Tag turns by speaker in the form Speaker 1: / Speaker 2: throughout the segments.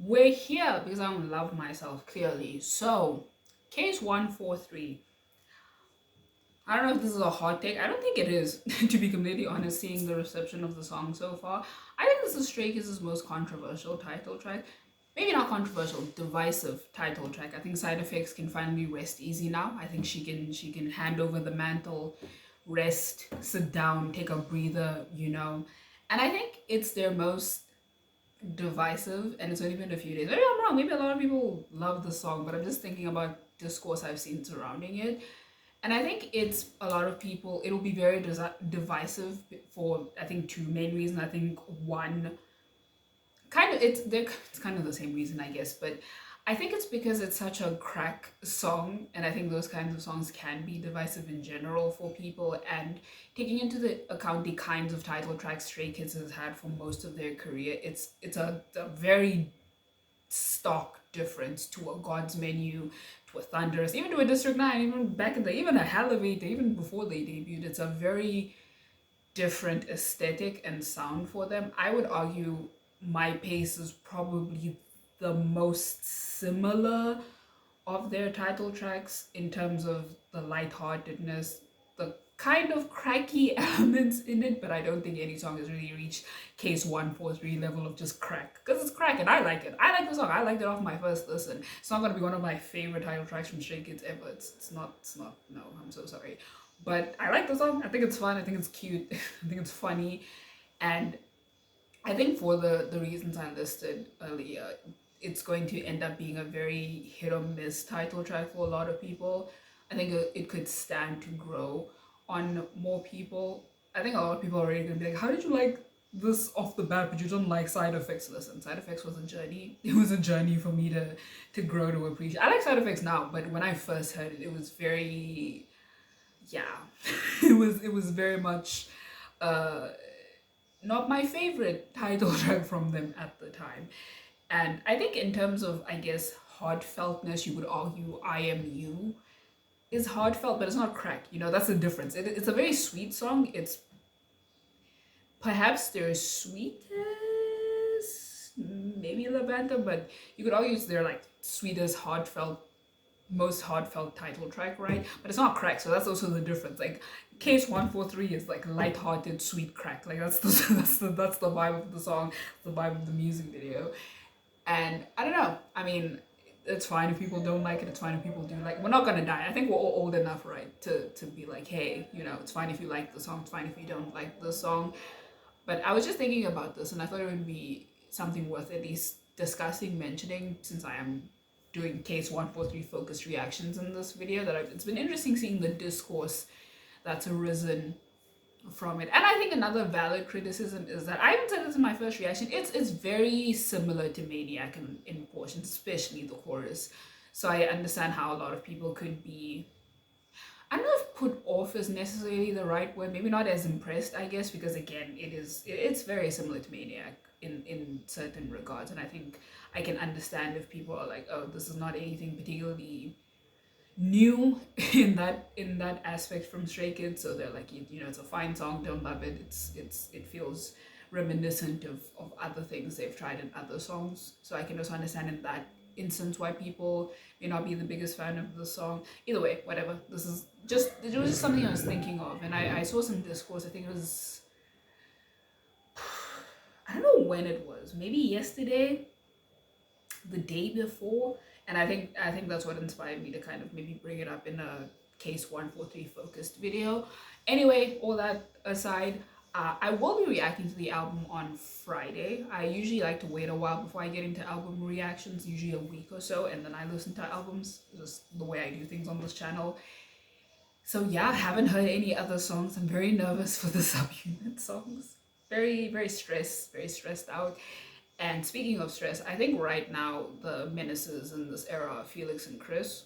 Speaker 1: We're here because I don't love myself, clearly. So, case 143. I don't know if this is a hot take. I don't think it is, to be completely honest, seeing the reception of the song so far. I think this is Stray Kids' most controversial title track. Maybe not controversial, divisive title track. I think Side Effects can finally rest easy now. I think she can hand over the mantle, rest, sit down, take a breather. And I think it's their most divisive, and it's only been a few days. Maybe I'm wrong. Maybe a lot of people love the song, but I'm just thinking about discourse I've seen surrounding it. And I think it's a lot of people, it'll be very divisive for, I think, two main reasons. I think one, it's kind of the same reason, I guess, but I think it's because it's such a crack song, and I think those kinds of songs can be divisive in general for people. And taking into the account the kinds of title tracks Stray Kids has had for most of their career, it's a very stark difference to a God's Menu, to a Thunderous, even to a District 9, even back in the, even a Elevate, even before they debuted. It's a very different aesthetic and sound for them. I would argue My Pace is probably the most similar of their title tracks in terms of the lightheartedness, the kind of cracky elements in it, but I don't think any song has really reached case 143 level of just crack. Because it's crack and I like it. I like the song. I liked it off my first listen. It's not gonna be one of my favorite title tracks from Stray Kids ever. It's not, no, I'm so sorry. But I like the song. I think it's fun. I think it's cute. I think it's funny. And I think for the reasons I listed earlier, it's going to end up being a very hit or miss title track for a lot of people. I think it could stand to grow on more people. I think a lot of people are already gonna be like, how did you like this off the bat, but you don't like Side Effects? Listen, Side Effects was a journey. It was a journey for me to grow to appreciate. I like Side Effects now, but when I first heard it, it was very, yeah, it was very much uh not my favorite title track from them at the time. And I think in terms of, I guess, heartfeltness, you would argue I Am You is heartfelt, but it's not crack. That's the difference. It's a very sweet song. It's perhaps their sweetest, maybe Lavanta, but you could argue it's their like sweetest, heartfelt, most heartfelt title track, right? But it's not crack, so that's also the difference. Like Case 143 is like light-hearted, sweet crack. Like that's the that's the vibe of the song, the vibe of the music video. And I don't know. I mean, it's fine if people don't like it. It's fine if people do. Like, we're not gonna die. I think we're all old enough, right, to be like, hey, it's fine if you like the song. It's fine if you don't like the song. But I was just thinking about this, and I thought it would be something worth at least discussing, mentioning, since I am doing case 143 focused reactions in this video. It's been interesting seeing the discourse that's arisen from it. And I think another valid criticism is that I even said this in my first reaction. It's very similar to Maniac in portions, especially the chorus. So I understand how a lot of people could be, I don't know if put off is necessarily the right word. Maybe not as impressed, I guess, because again, it's very similar to Maniac in certain regards. And I think I can understand if people are like, oh, this is not anything particularly new in that aspect from Stray Kids. So they're like, it's a fine song, don't love it. It feels reminiscent of other things they've tried in other songs. So I can also understand in that instance why people may not be the biggest fan of the song. Either way, whatever. It was just something I was thinking of, and I saw some discourse. I think it was, I don't know when it was, maybe yesterday, the day before, and I think that's what inspired me to kind of maybe bring it up in a case 143 focused video. Anyway, all that aside, I will be reacting to the album on Friday. I usually like to wait a while before I get into album reactions, usually a week or so, and then I listen to albums, just the way I do things on this channel. So yeah, I haven't heard any other songs. I'm very nervous for the subunit songs. Very, very stressed out. And speaking of stress, I think right now the menaces in this era are Felix and Chris.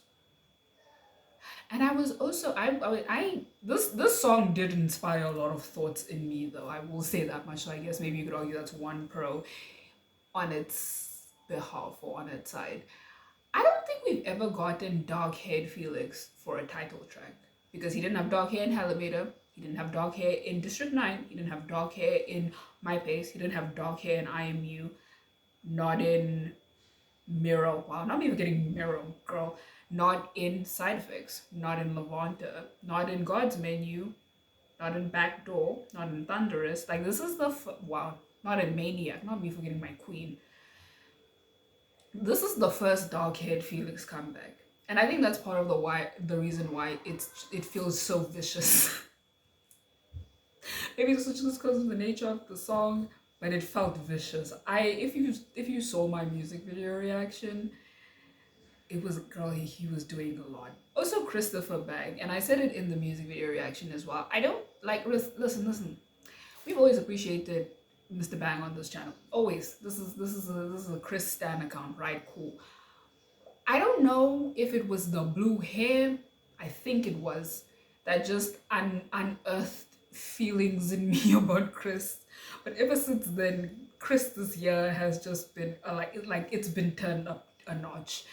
Speaker 1: And I was also I this song did inspire a lot of thoughts in me, though. I will say that much. So I guess maybe you could argue that's one pro on its behalf or on its side. I don't think we've ever gotten dark haired Felix for a title track, because he didn't have dark hair in Elevator. He didn't have dark hair in District 9. He didn't have dark hair in My Pace. He didn't have dark hair in IMU. Not in Miro. Wow, not even getting Miro, girl. Not in Side Effects, not in Levanta, not in God's Menu, not in Backdoor, not in Thunderous. Like, this is the wow, not in Maniac, not me forgetting my queen. This is the first dark-haired Felix comeback. And I think that's part of the reason why it feels so vicious. Maybe it's just because of the nature of the song, but it felt vicious. If you saw my music video reaction, it was, girl, he was doing a lot. Also Christopher Bang, and I said it in the music video reaction as well. I don't like, listen. We've always appreciated Mr. Bang on this channel. Always. This is a Chris Stan account, right? Cool. I don't know if it was the blue hair, I think it was, that just unearthed feelings in me about Chris. But ever since then, Chris this year has just been like it's been turned up a notch.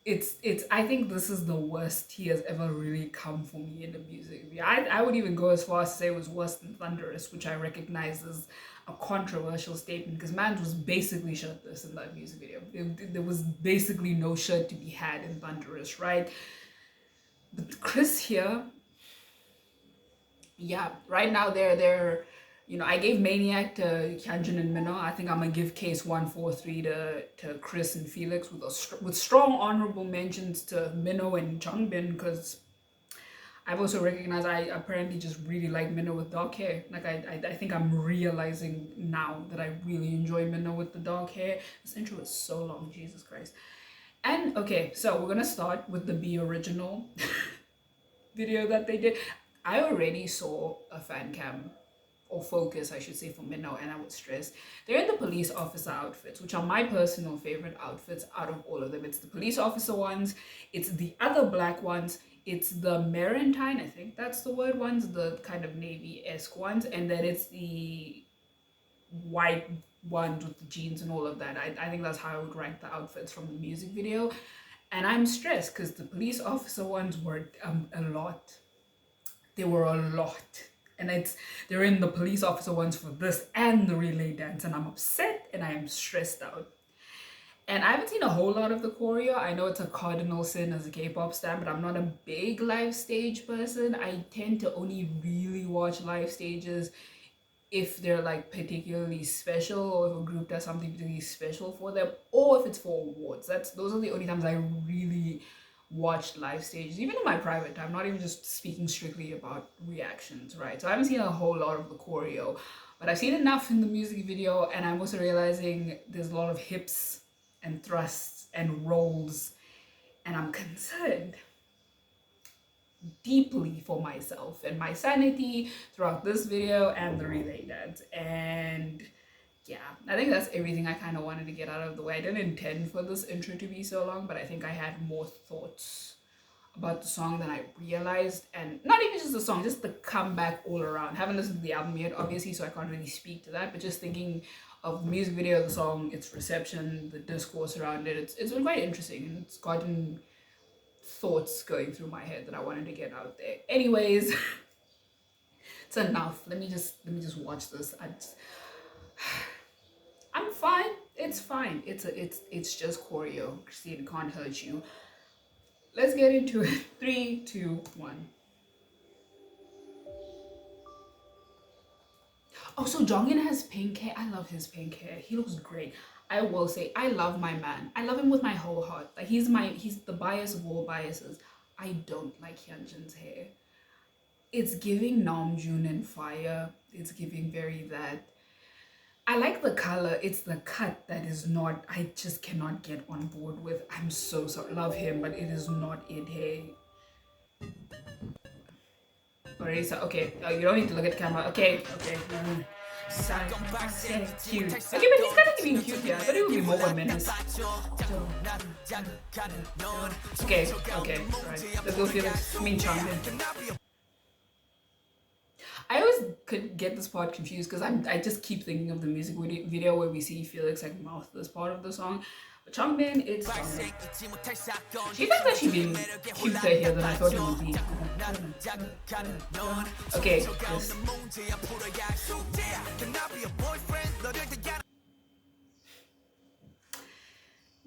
Speaker 1: I think this is the worst he has ever really come for me in the music video. I would even go as far as to say it was worse than Thunderous, which I recognize as a controversial statement, because man was basically shirtless in that music video. There was basically no shirt to be had in Thunderous, right? But Chris here, yeah, right now they're you know, I gave Maniac to Hyunjin and Minho. I think I'm gonna give Case 143 to Chris and Felix with strong honorable mentions to Minho and Changbin, because I've also recognized I apparently just really like Minho with dark hair. Like I think I'm realizing now that I really enjoy Minho with the dark hair. This intro is so long, Jesus Christ. And okay, so we're gonna start with the Be Original video that they did. I already saw a fan cam, or focus I should say, for Minho, and I was stressed. They're in the police officer outfits, which are my personal favorite outfits out of all of them. It's the police officer ones, it's the other black ones, it's the Maritime, I think that's the word ones, the kind of navy-esque ones, and then it's the white ones with the jeans and all of that. I think that's how I would rank the outfits from the music video. And I'm stressed because the police officer ones were a lot. They were a lot. And they're in the police officer ones for this and the relay dance, and I'm upset and I am stressed out. And I haven't seen a whole lot of the choreo. I know it's a cardinal sin as a K-pop stan, but I'm not a big live stage person. I tend to only really watch live stages if they're like particularly special, or if a group does something particularly special for them, or if it's for awards. Those are the only times I really watched live stages, even in my private time, not even just speaking strictly about reactions, right? So I haven't seen a whole lot of the choreo, but I've seen enough in the music video, and I'm also realizing there's a lot of hips and thrusts and rolls, and I'm concerned deeply for myself and my sanity throughout this video and the relay dance. And yeah, I think that's everything I kind of wanted to get out of the way. I didn't intend for this intro to be so long, but I think I had more thoughts about the song than I realized. And not even just the song, just the comeback all around. I haven't listened to the album yet, obviously, so I can't really speak to that, but just thinking of the music video, the song, its reception, the discourse around it, it's been quite interesting, and it's gotten thoughts going through my head that I wanted to get out there. Anyways, it's enough. Let me just watch this. I'm fine. It's fine. It's just choreo. Christine can't hurt you. Let's get into it. 3, 2, 1. Oh, so Jongin has pink hair. I love his pink hair. He looks great. I will say, I love my man. I love him with my whole heart. Like, he's the bias of all biases. I don't like Hyunjin's hair. It's giving Namjoon and Fire. It's giving very that. I like the color. It's the cut that is not, I just cannot get on board with. I'm so sorry. Love him, but it is not it. Hey. Alright, so okay. You don't need to look at the camera. Okay. Cute. Okay, but he's kind of being cute here. I thought it would be more 1 minute. Okay. Right. Let's go feel it. Changbin. I always could get this part confused because I just keep thinking of the music video where we see Felix like mouth this part of the song. But Changbin, it's Changbin. She's actually being cuter here than I thought it would be. Okay,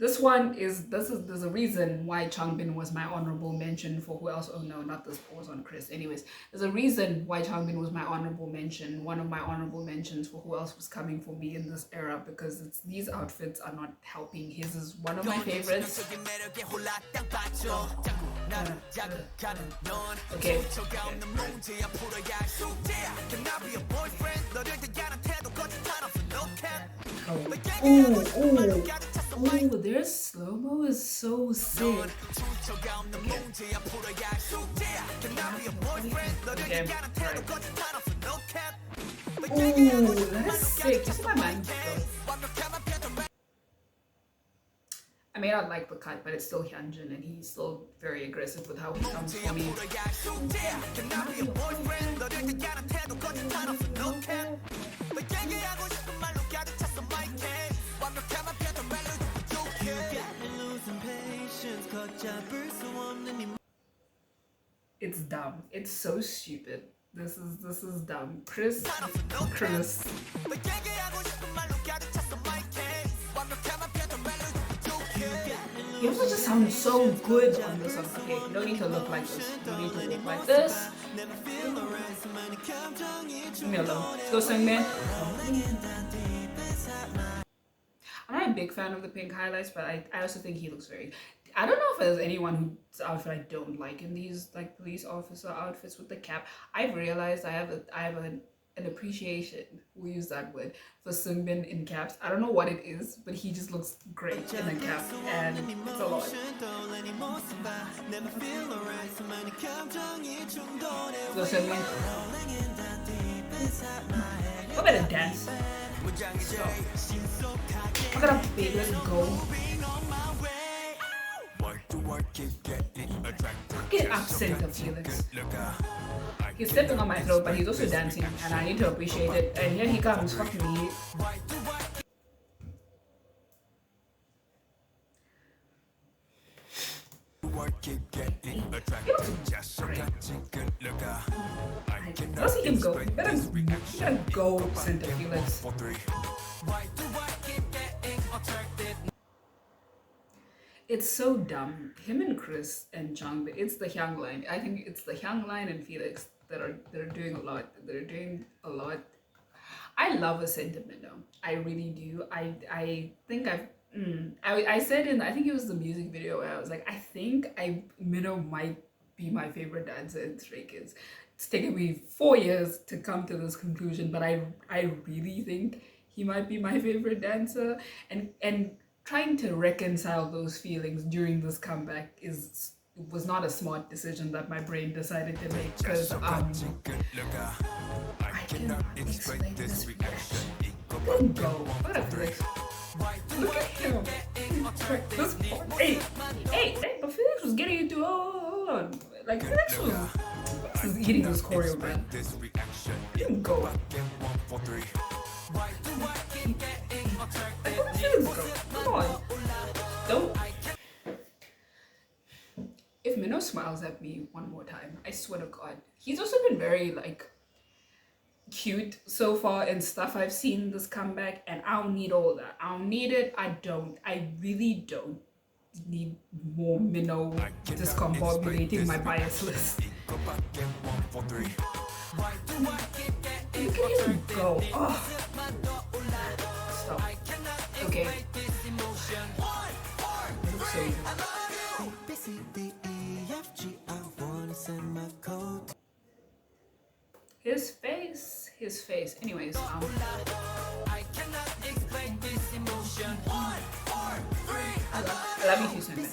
Speaker 1: there's a reason why Changbin was my honorable mention for who else. Oh no, not this pause on Chris. Anyways, there's a reason why Changbin was my honorable mention, one of my honorable mentions for who else was coming for me in this era, because these outfits are not helping. His is one of my favorites. Okay. Oh, their slow-mo is so sick. Okay. Oh, that is sick. You see my man? I may not like the cut, but it's still Hyunjin, and he's still very aggressive with how he comes for me. It's dumb. It's so stupid. This is dumb. Chris. He also just sounds so good on this song. Okay, you don't need to look like this. You don't need to look like this. Leave me alone. Let's go sing, man. I'm not a big fan of the pink highlights, but I also think he looks very... I don't know if there's anyone whose outfit I don't like in these like police officer outfits with the cap. I've realized I have an appreciation, we'll use that word, for Sungbin in caps. I don't know what it is, but he just looks great in a cap, and it's a lot. So Sungbin, what about a dance? So, look at how big, let's go. Get absent of Felix. He's stepping on my throat, but he's also dancing, and I need to appreciate it. And here he comes, fuck me. Let's see him go. You gotta go, center Felix. It's so dumb. Him and Chris and Chung, it's the Hyung line. I think it's the Hyung line and Felix that are doing a lot. They're doing a lot. I love a sentiment though. I really do. I think I said I think it was the music video where I was like, I think MINHO might be my favorite dancer in Stray Kids. It's taken me 4 years to come to this conclusion, but I really think he might be my favorite dancer, and trying to reconcile those feelings during this comeback was not a smart decision that my brain decided to make, because I cannot explain this reaction. Don't go. What a flex. Look at him. This part. Hey, but Felix was getting into hold on. Like Felix was eating this choreo, man. Didn't go. Like, where did Felix go? Come on. Don't. If MINHO smiles at me one more time, I swear to God. He's also been very like cute so far and stuff I've seen this comeback, and I don't need all that. I don't need it. I really don't need more MINHO discombobulating my bias list. Look at him go. Oh. Stop. Okay. So his face. Anyways, I love you too, Simon.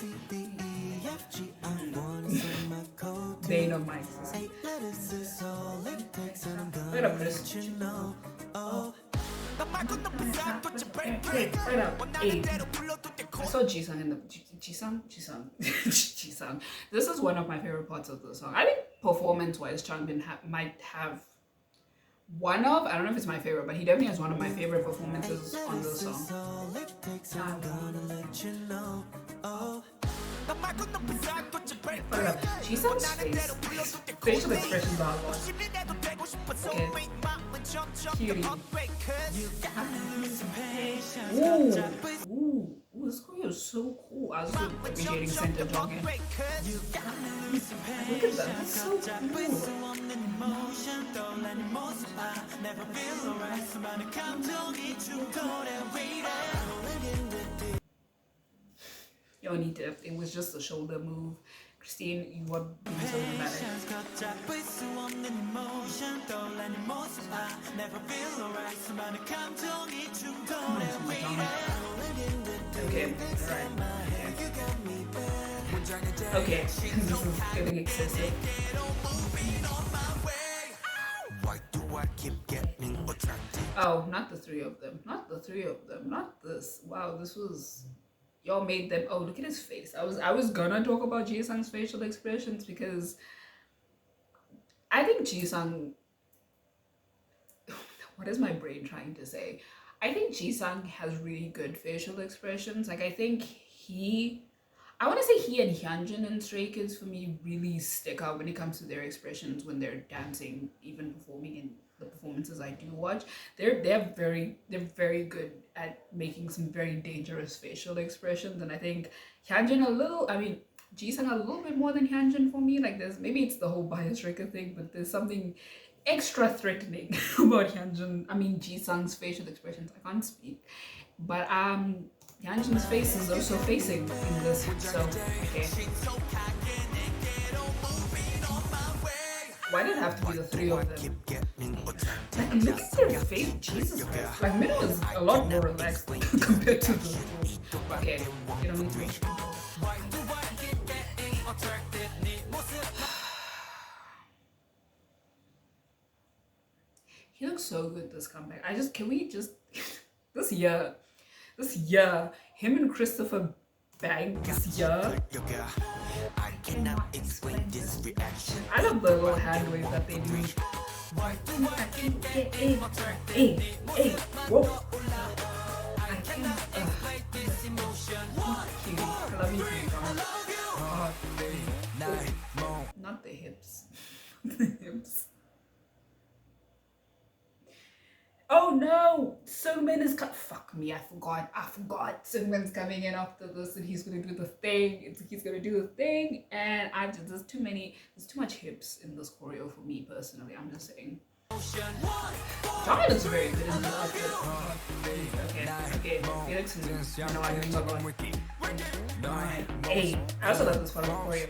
Speaker 1: Bane of my existence. Look at Chris. Right up. Hey. I saw Jisung in the Jisung. This is one of my favorite parts of the song. I think performance-wise, Changbin might have one of, I don't know if it's my favorite, but he definitely has one of my favorite performances on the song. Jisung's facial expressions are a lot. Okay. Cutie. Ooh, this choreo is so cool. I was just appreciating Center jogging. Look at that, that's so cool. You don't need to, it was just a shoulder move. Christine, you were being so dramatic. Okay, alright. Okay, this is getting excessive. Oh, not the three of them. Not the three of them. Not this. Wow, this was... Y'all made them... Oh, look at his face. I was gonna talk about Jisung's facial expressions because I think Jisung... What is my brain trying to say? I think Jisung has really good facial expressions. Like, I think I want to say he and Hyunjin and Stray Kids for me really stick out when it comes to their expressions when they're dancing, even performing in the performances I do watch. They're very good at making some very dangerous facial expressions, and I think Hyunjin Jisung a little bit more than Hyunjin for me. Like, there's, maybe it's the whole bias Rika thing, but there's something extra threatening about Jisung's facial expressions. I can't speak, but Hyunjin's face is also facing in this, so okay. Why did it have to be the three of them? Like, look at their face, Jesus Christ. Like, MINHO is a lot more relaxed compared to the two. Okay, you don't need to make sure. He looks so good this comeback. Can we just this year, him and Christopher Bang this year. I cannot explain this reaction. I love the little hand wave that they do. Hey, whoa. I cannot. Cute. I love you, oh, not the hips. The hips. Oh no! Seungmin is fuck me, I forgot. Seungmin's coming in after this and he's gonna do the thing. And there's too much hips in this choreo for me personally, I'm just saying. John looks very good in the outfit. Okay. Felix is Hey, I also love this part of the choreo.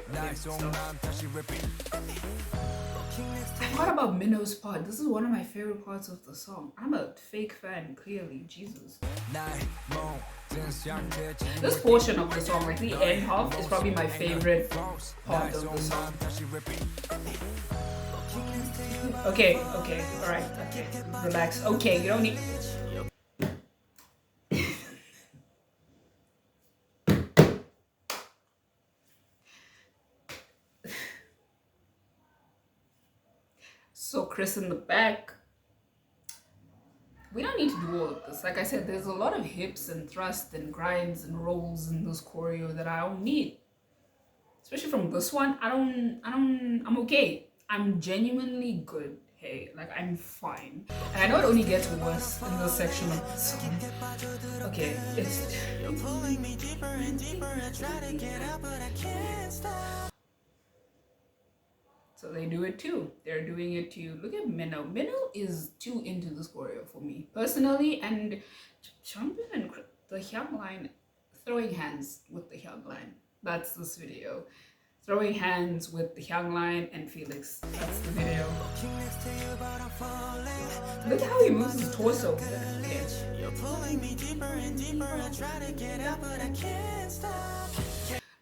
Speaker 1: I thought about MINHO's part. This is one of my favorite parts of the song. I'm a fake fan, clearly. Jesus. This portion of the song, like the end half, is probably my favorite part of the song. Okay, alright, okay. Relax. Okay, you don't need... So Chris in the back, we don't need to do all of this. Like I said, there's a lot of hips and thrust and grinds and rolls in this choreo that I don't need. Especially from this one, I'm okay. I'm genuinely good. Hey, like, I'm fine. And I know it only gets worse in this section of the song. Okay, it's... You're pulling me deeper and deeper. I try to get out, but I can't stop. So they do it too. They're doing it too. Look at MINHO. MINHO is too into this choreo for me personally, and Choom and the Hyung line, throwing hands with the Hyung line. That's this video. Throwing hands with the Hyung line and Felix. That's the video. Look how he moves his torso. Okay. You're pulling me deeper and deeper. I try to get out, but I can't stop.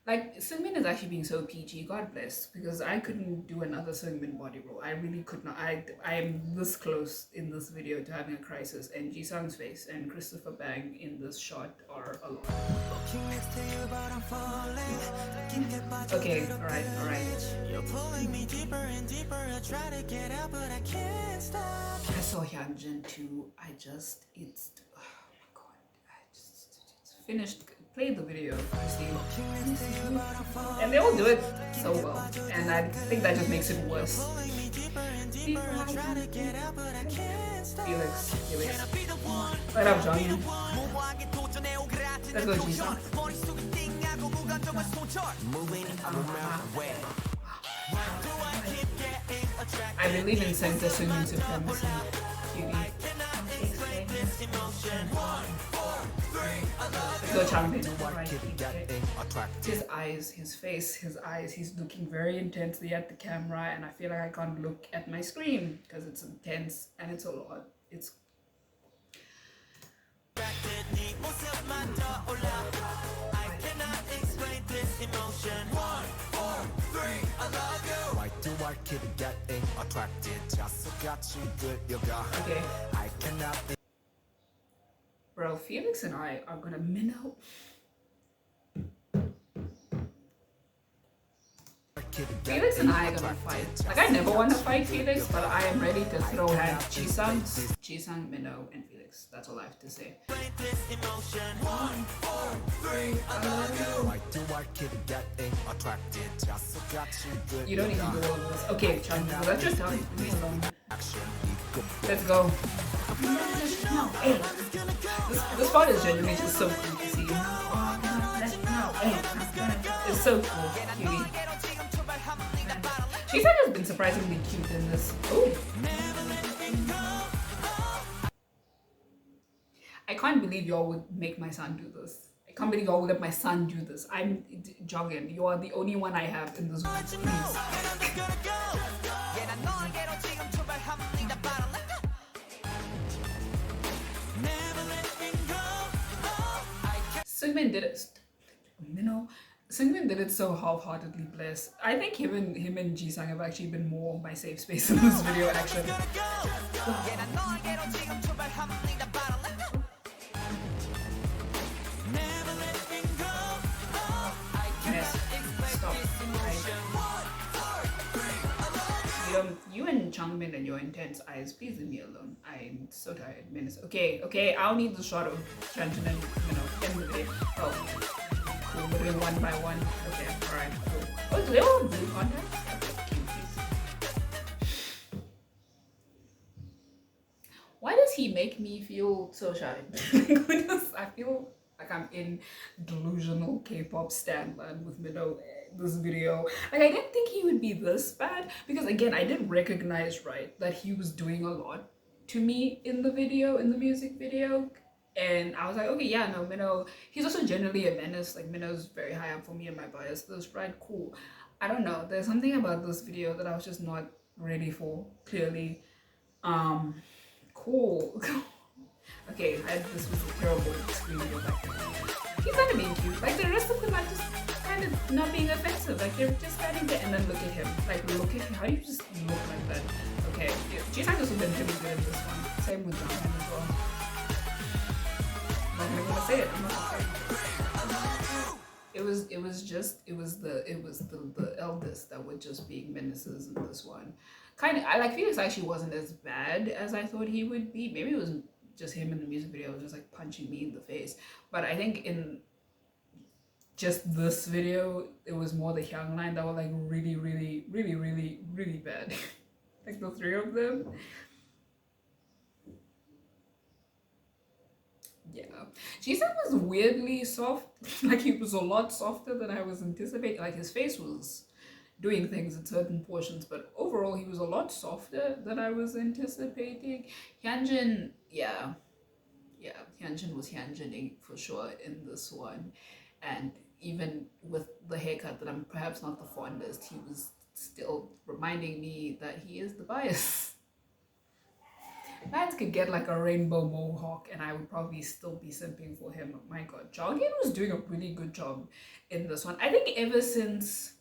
Speaker 1: Like, Seungmin is actually being so PG, God bless, because I couldn't do another Seungmin body roll. I really could not. I am this close in this video to having a crisis, and Jisung's face and Christopher Bang in this shot are a lot. Okay, alright. You're pulling me deeper and deeper. I try to get out, but I can't stop. I saw Hyunjin too. It's oh my god. It's finished. Play the video, Christine. And they all do it so well, and I think that just makes it worse. Felix. Right up, Johnny. Let's go, Jisung. I believe in center swinging supremacy. Cutie. Go Changbin. His eyes, his face, his eyes. He's looking very intensely at the camera, and I feel like I can't look at my screen because it's intense and it's a lot. It's okay. Bro, Felix and I are gonna MINHO. Felix and I are gonna fight. Like, I never want to fight Felix, but I am ready to throw hands. Jisung, MINHO, and Felix. That's all I have to say. You don't need to do all of this. Okay, Changbin, let's just tell me alone. Let's go. No, hey. This part is genuinely just so cool to see. No, hey. It's so cool, cutie. Jisung has been surprisingly cute in this. Oh. I can't believe y'all would make my son do this. I can't believe y'all would let my son do this. I'm jogging. You are the only one I have in this room. Please. Seungmin did it. Seungmin did it so half-heartedly, bless. I think him and Jisung have actually been more my safe space in this video, actually. Stop. You and Changbin and your intense eyes, please leave me alone. I'm so tired. Minutes. Okay, I'll need the shot of Changbin and end the video. Oh, cool. We're doing one by one. Okay, alright, cool. Oh, do they all have blue contacts? Okay, cute. Why does he make me feel so shy? I feel like I'm in delusional K-pop standland with MINHO. This video, like, I didn't think he would be this bad, because again, I did recognize, right, that he was doing a lot to me in the music video, and I was like, okay, yeah, no, MINHO, he's also generally a menace. Like, MINHO's very high up for me in my bias list, right? Cool. I don't know, there's something about this video that I was just not ready for, clearly. Cool. Okay, this was a terrible screen video back then. He's kind of being cute. Like, the rest of them are just kind of not being offensive. Like, they're just standing there, and then look at him. Like, look at him. How do you just look like that? Okay, Jisung has been really good in this one. Same with Jonghyun as well. I'm not even gonna say it. I'm not gonna say it. It was the eldest that were just being menaces in this one. I like Felix actually wasn't as bad as I thought he would be. Maybe it was just him in the music video was just like punching me in the face. But I think in just this video, it was more the Hyung line that were like really bad. Like the three of them. Yeah. Jisung was weirdly soft. Like, he was a lot softer than I was anticipating. Like, his face was doing things in certain portions, but overall he was a lot softer than I was anticipating. Hyunjin, yeah, Hyunjin was Hyunjining for sure in this one, and even with the haircut that I'm perhaps not the fondest, he was still reminding me that he is the bias. Lance could get like a rainbow mohawk and I would probably still be simping for him. My god, Jonghyun was doing a really good job in this one. I think ever since,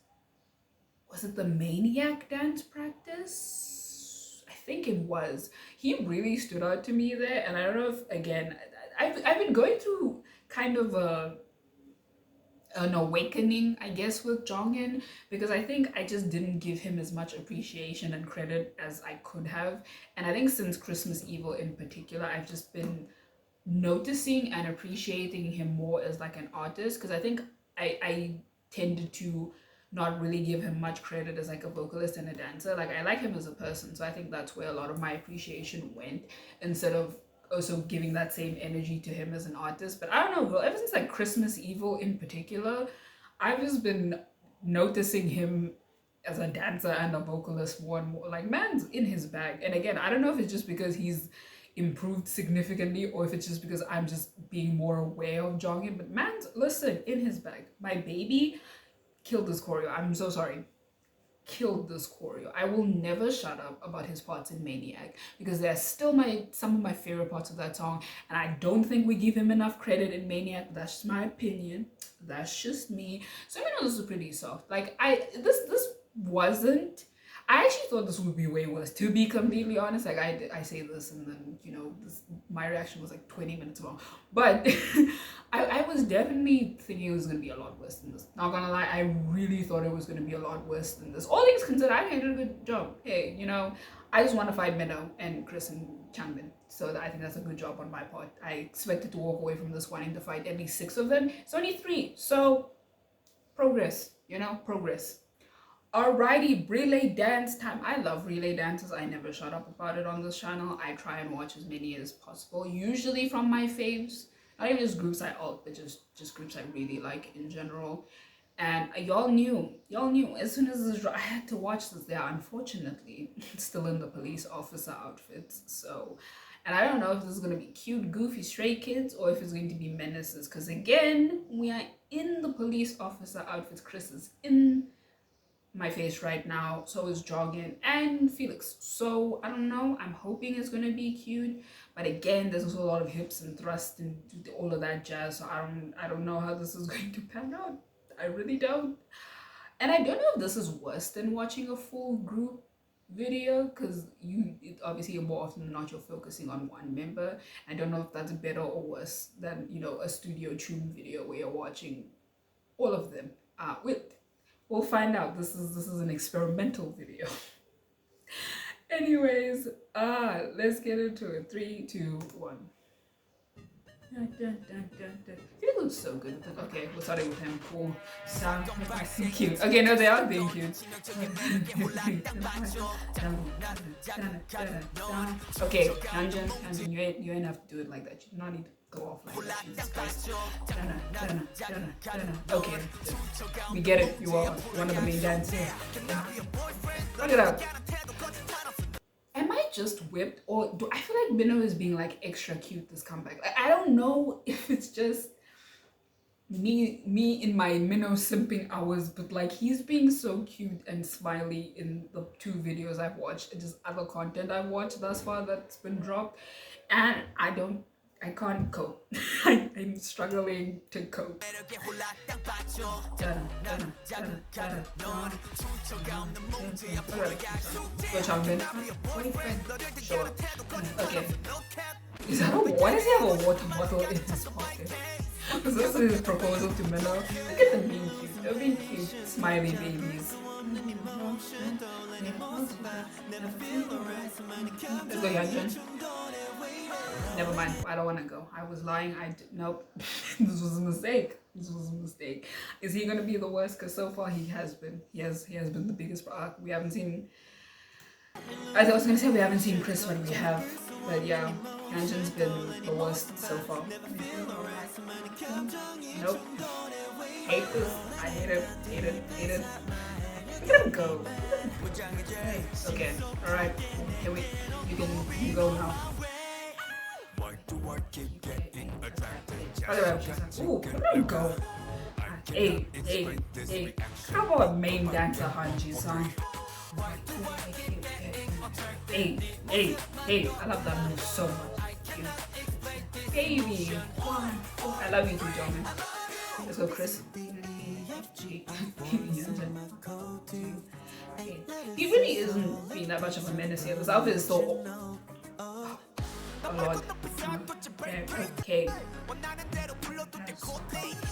Speaker 1: was it the Maniac dance practice? I think it was. He really stood out to me there, and I don't know if, again, I've been going through kind of an awakening, I guess, with Jonghyun, because I think I just didn't give him as much appreciation and credit as I could have. And I think since Christmas Evil in particular, I've just been noticing and appreciating him more as like an artist, because I think I tended to not really give him much credit as like a vocalist and a dancer. Like, I like him as a person, so I think that's where a lot of my appreciation went, instead of also giving that same energy to him as an artist. But I don't know, girl, ever since like Christmas Evil in particular, I've just been noticing him as a dancer and a vocalist more and more. Like, man's in his bag. And again, I don't know if it's just because he's improved significantly or if it's just because I'm just being more aware of jogging. But man's, listen, in his bag. My baby killed this choreo. I'm so sorry. Killed this choreo. I will never shut up about his parts in Maniac because they're still some of my favorite parts of that song, and I don't think we give him enough credit in Maniac. That's just my opinion. That's just me. So you know, this is pretty soft. Like this wasn't. I actually thought this would be way worse, to be completely honest. Like I say this and then, you know, my reaction was like 20 minutes long. But I was definitely thinking it was going to be a lot worse than this. Not gonna lie, I really thought it was going to be a lot worse than this. All things considered, I think I did a good job. Hey, you know, I just want to fight MINHO and Chris and Changbin. So I think that's a good job on my part. I expected to walk away from this wanting to fight at least 6 of them. It's only 3. So progress, you know, progress. Alrighty, relay dance time. I love relay dances. I never shut up about it on this channel. I try and watch as many as possible, usually from my faves. Not even just groups I alt, but just groups I really like in general. And y'all knew, as soon as this, I had to watch this. They are unfortunately still in the police officer outfits. So, and I don't know if this is going to be cute, goofy, stray kids or if it's going to be menaces. Because again, we are in the police officer outfits. Chris is in my face right now, so is Jogging and Felix. So I don't know, I'm hoping it's gonna be cute, but again, there's also a lot of hips and thrust and all of that jazz, so I don't know how this is going to pan out. I really don't. And I don't know if this is worse than watching a full group video, because obviously more often than not you're focusing on one member. I don't know if that's better or worse than, you know, a studio Choom video where you're watching all of them we'll find out. This is an experimental video. Anyways, let's get into it. 3, 2, 1. Dun, dun, dun, dun, dun. He looks so good. Okay, we're starting with him. Cool. Sound cute. Okay, no, they are being cute. Okay, Hyunjin, you ain't have to do it like that. You do not need to go off like that. Jesus Christ. Okay, we get it. You are one of the main dancers. Look it up. Am I just whipped, or do I feel like MINHO is being like extra cute this comeback? Like, I don't know if it's just me in my MINHO simping hours, but like he's being so cute and smiley in the 2 videos I've watched and just other content I've watched thus far that's been dropped, and I can't cope. I'm struggling to cope. Go Changbin. Sure. Okay. Why does he have a water bottle in his pocket? Is this his proposal to MINHO? Look at them being cute. They're being cute, smiley babies. Let's go, Hyunjin. Never mind. I don't want to go. I was lying. Nope. This was a mistake. Is he gonna be the worst? Because so far he has been. He has been the biggest. We haven't seen. I was gonna say we haven't seen Chris when we have, but yeah, Hyunjin's been the worst so far. Nope. Hate this. I hate it. Look at him go. Okay. All right. You can go now. Ooh, look at him go. Hey. How about main dancer Hanji-san? Hey. I love that move so much. Baby. I love you too, John. Let's go, Chris. He really isn't being that much of a menace here. This outfit is so... Oh Lord. Okay.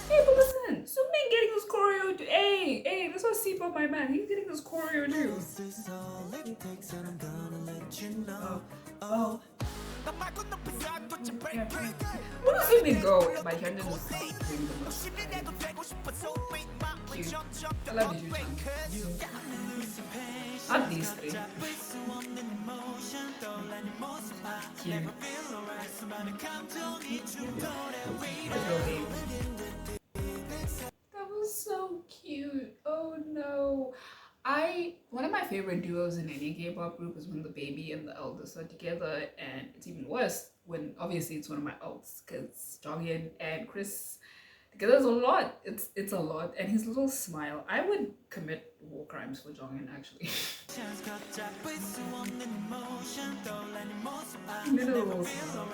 Speaker 1: Hey, but listen, Sumin getting this choreo too. Hey, this was Seep Up My Man. He's getting this choreo too. Oh. Where does Sumin go? My hand is doing the most. Cute. I love you, Not these three. Cute. Little baby. That was so cute. Oh no. One of my favorite duos in any K-pop group is when the baby and the eldest are together, and it's even worse when obviously it's one of my alts because Jonghyun and Chris together is a lot. It's a lot, and his little smile. I would commit war crimes for Jonghyun actually. Little smile.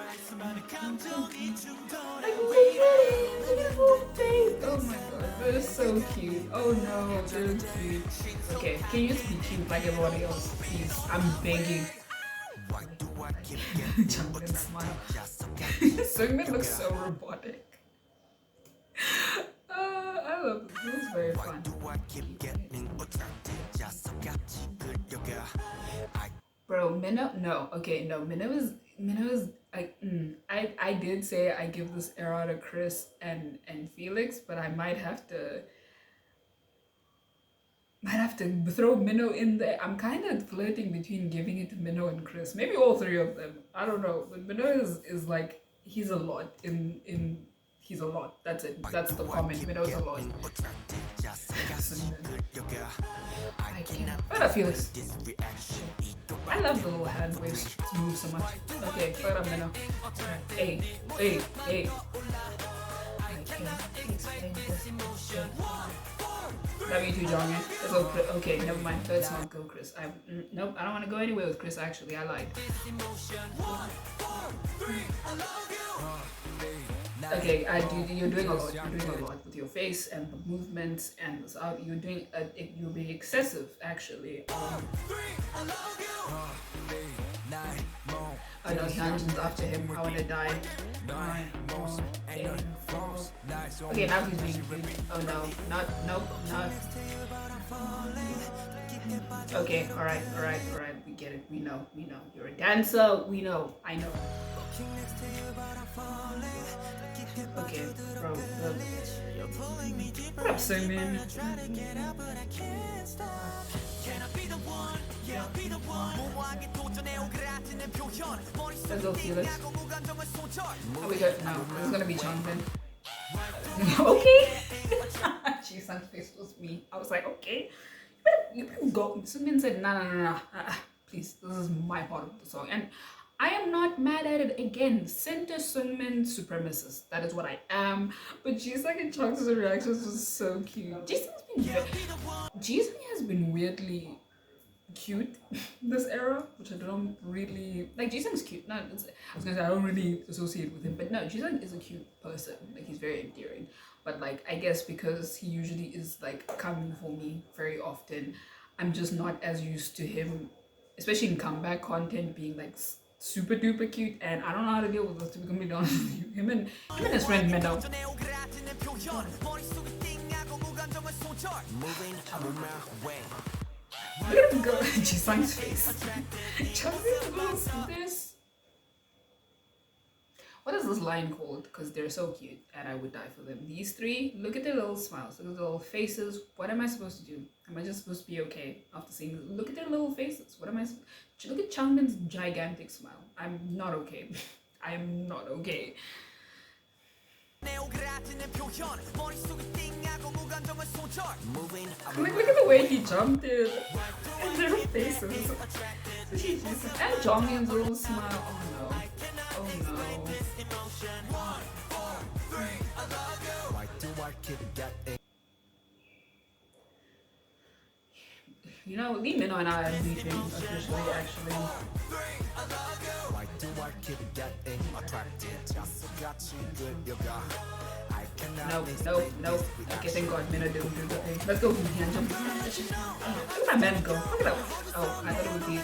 Speaker 1: Like, look at his little face. Oh my god, they're so cute. Oh no, they're cute. Okay, can you just be cute like everybody else, please? I'm begging. Jungkook smile. Seungmin looks so robotic. I love this. This is very fun. Bro, Minho, no, okay, no, Minho is like, I did say I give this era to Chris and Felix, but I might have to throw Minho in there. I'm kind of flirting between giving it to Minho and Chris, maybe all three of them. I don't know, but Minho is like, he's a lot in he's a lot. That's it. That's the comment. Minho's a lot. I can't. But Felix. I love the little hand waves move so much. Okay, but I'm Minho. Hey. I can't explain this. Love you too, Jonghyun. Let's go. Okay, never mind. Let's not go, Chris. Nope. I don't want to go anywhere with Chris. Actually, I lied. Okay, you're doing a lot. You're doing a lot with your face and the movements and you're doing. You're being excessive, actually. I know Hyunjin's after him. I wanna die. Okay, now he's being rude. Oh no, nope, not. Okay, alright. We get it. We know. You're a dancer. We know. I know. Okay, bro. What up, Seungmin? Let's go, Felix. Oh, we got no. This is gonna be Changbin. Okay. Jisun's face was me. I was like, okay, you can go. Seungmin said, no. Please, this is my part of the song, and I am not mad at it. Again, center Seungmin supremacist. That is what I am. But Jisung and Chung's reactions was so cute. Jisung has been weirdly cute this era, which I don't really like. Jisung's cute. I was gonna say I don't really associate with him, but no, Jisung is a cute person. Like, he's very endearing. But like, I guess because he usually is like coming for me very often, I'm just not as used to him, especially in comeback content, being like super duper cute, and I don't know how to deal with this, to be completely honest with you. Him and his friend Minho. Look at him go. Jisung's face. What is this line called? Because they're so cute and I would die for them. These three, look at their little smiles, look at their little faces. What am I supposed to do? Am I just supposed to be okay after seeing this? Look at their little faces. What am I supposed to look at Changbin's gigantic smile. I'm not okay. I am not okay. Look at the way he jumped in. And their faces. And Jonghyun's little smile. Oh no. You know, Lee Minho and I are beefing officially, actually. Nope. Okay, thank God Minho didn't do the thing. Let's go, Hyun jump. Look at my man go. Look at that. Oh, I thought it would be.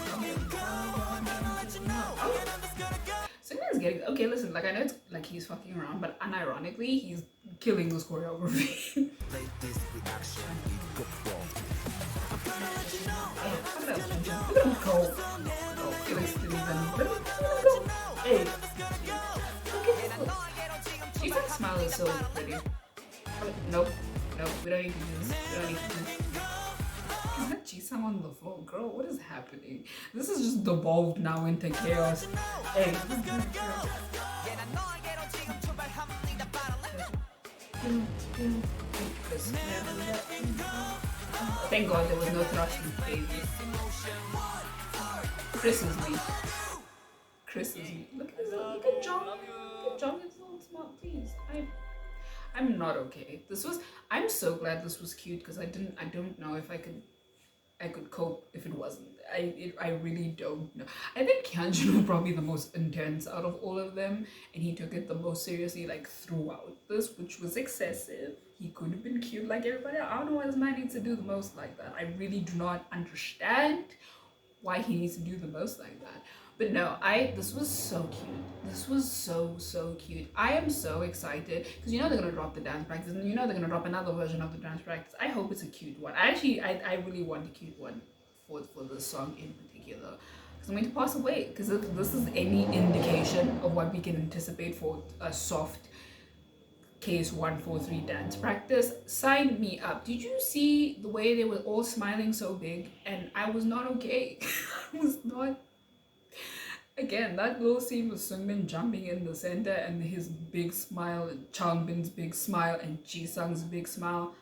Speaker 1: Seungmin's getting okay. Listen, like, I know it's like he's fucking around, but unironically, he's killing this choreography. Look at him go. Oh, Felix didn't even. Let him go. Hey. Jisung's smile is so pretty. Nope. We don't need to do this. Is that Jisung on the floor? Girl, what is happening? This is just devolved now into chaos. Hey. Thank God there was no thrusting baby. Chris is me. Chris is me. Look at this. Look at John. Look at John. It's so smart. Please. I'm not okay. This was. I'm so glad this was cute because I don't know if I could cope if it wasn't. I really don't know. I think Hyunjin was probably the most intense out of all of them, and he took it the most seriously, like throughout this, which was excessive. He could have been cute like everybody. I don't know why this man needs to do the most like that. I really do not understand why he needs to do the most like that. But no, this was so cute. This was so cute. I am so excited because you know they're gonna drop the dance practice, and you know they're gonna drop another version of the dance practice. I hope it's a cute one. I really want a cute one for this song in particular, because I'm going to pass away. Because if this is any indication of what we can anticipate for a soft case 143 dance practice, sign me up. Did you see the way they were all smiling so big? And I was not okay. I was not. Again, that little scene with Seungmin jumping in the center and his big smile, and Changbin's big smile, and Jisung's big smile.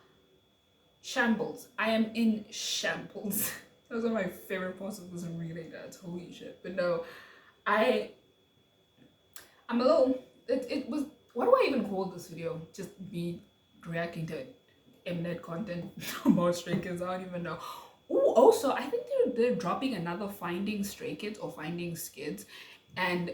Speaker 1: Shambles. I am in shambles. That was one of my favorite parts of this relay dance. Holy shit. But no, I'm a little. It was. What do I even call this video? Just me reacting to Mnet content about Stray Kids. I don't even know. Oh, also, I think they're dropping another Finding Stray Kids or Finding Skids, and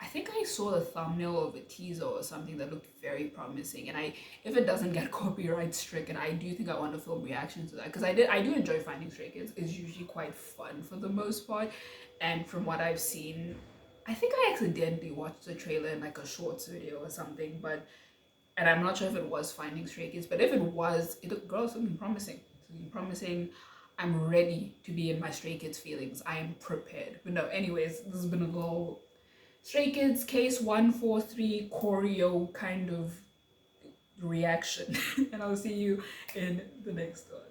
Speaker 1: I think I saw the thumbnail of a teaser or something that looked very promising. And if it doesn't get copyright stricken, I do think I want to film reactions to that, because I do enjoy Finding Stray Kids. It's usually quite fun for the most part, and from what I've seen, I think I accidentally watched the trailer in like a shorts video or something, and I'm not sure if it was Finding Stray Kids, but if it was, it looked, girl, something promising. Something promising. I'm ready to be in my Stray Kids feelings. I am prepared. But no, anyways, this has been a little Stray Kids case 143 choreo kind of reaction. And I'll see you in the next one.